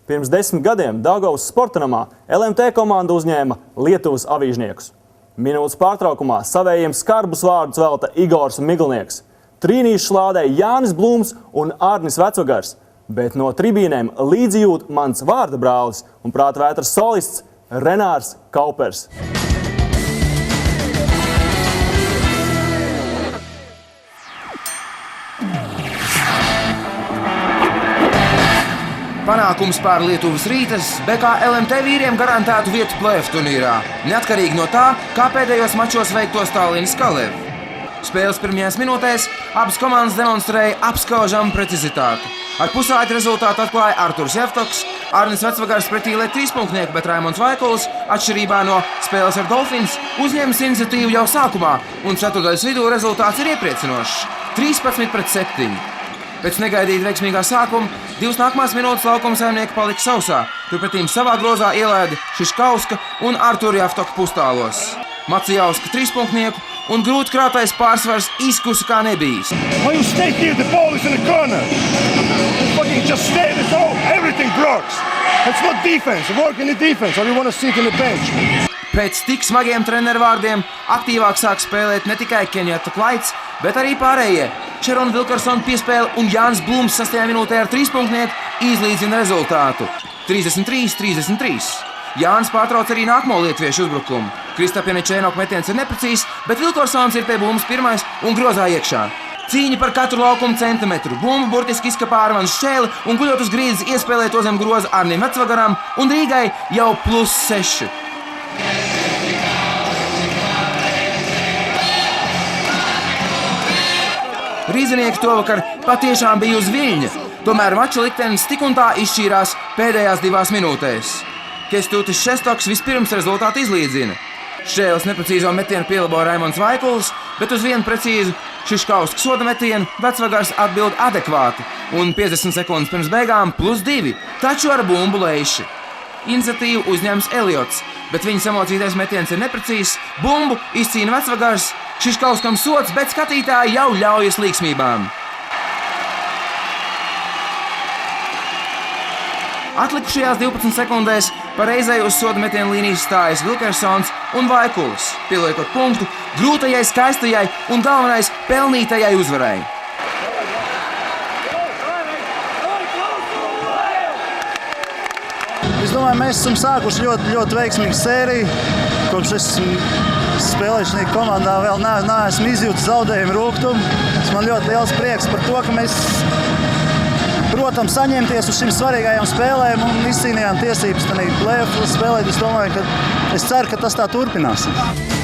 Pirms 10 gadiem Daugavas sporta namā LMT komanda uzņēma Lietuvas avīžniekus. Minūtes pārtraukumā savējiem skarbus vārdus velta Igors Miglnieks. Trīnīšu slādēja Jānis Blūms un Arnis Vecvagars, bet no tribīnēm līdzjūt mans vārda brālis un prāta vētras solists Renārs Kaupers. Panākums pār Lietuvas Rītas BK LMT vīriem garantētu vietu play-off turnīrā, neatkarīgi no tā, kā pēdējos mačos veiktos Tallinas Kalev. Spēles pirmajās minūtēs abas komandas demonstrēja apskaužamu precizitāti. Ar pusāķu rezultātu atklāja Arturs Jevtoks, Arnis Vecvagars pretī liek trīspunktnieku, bet Raimonds Vaikuls, atšķirībā no spēles ar Dolphins, uzņēmis iniciatīvu jau sākumā, un ceturdaļas vidū rezultāts ir iepriecinošs – 13-7. Pēc negaidīta veiksmīgā sākuma divas nākamās minūtes laukuma saimnieki palika sausā, turpretīm savā grozā ielaida Šiškauska un Artura Jevtoka pustālos. Macijauska trīspunktnieku un grūti krātais pārsvars izkusa kā nebijis. When you stay here, the ball is in the corner. You fucking just stay there, so everything blocks. It's not defense, work in the defense, or you want to sit in the bench. Pēc tik smagiem treneru vārdiem aktīvāk sāk spēlēt ne tikai Kenjata Klaits, bet arī pārējie. Šerona Vilkarsona piespēle un Jānis Blūms 6. minūtē ar trīspunktnieku izlīdzina rezultātu – 33-33. Jānis pārtrauc arī nākamo lietuviešu uzbrukumu. Kristapjana Čēnoka metiens ir neprecīzs, bet Vilkarsons ir pie Blūmas pirmais un grozā iekšā. Cīņa par katru laukuma centimetru. Blūma burtiski izkapā Arvans šķēli un guļot uz grīdas iespēlē to zem groza Arnim Vecvagaram un Rīgai jau +6. Rīzenieki tovakar patiešām bija uz viļņa, tomēr mača liktenis tik un tā izšķīrās pēdējās 2 minūtēs. Kestutis Šestoks vispirms rezultātu izlīdzina. Šķēles neprecīzo metienu pielabo Raimonds Vaikuls, bet uz vienu precīzu Šiškauskas soda metienu Vecvagars atbild adekvāti un 50 sekundes pirms beigām +2, taču ar bumbu leiši. Iniciatīvu uzņems Eliots, bet viņa samocītais metiens ir neprecīzs, bumbu izcīna Vecvagars, Šiškauskam sods, bet skatītāji jau ļaujas līksmībām. Atlikušajās 12 sekundēs pareizai uz soda metienu līnijas stājas Vilkarsons un Vaikuls, pieliekot punktu grūtajai, skaistajai un galvenais pelnītajai uzvarai. Es domāju, mēs esam sākuši ļoti veiksmīgu sēriju. Kopš esmu spēlēšanīgi komandā vēl neesmu izjūtis zaudējumu rūgtumu. Tas man ļoti liels prieks par to, ka mēs, protams, saņemties uz šīm svarīgajām spēlēm un izcīnījām tiesības play-off spēlēt. Es ceru, ka tas tā turpināsies.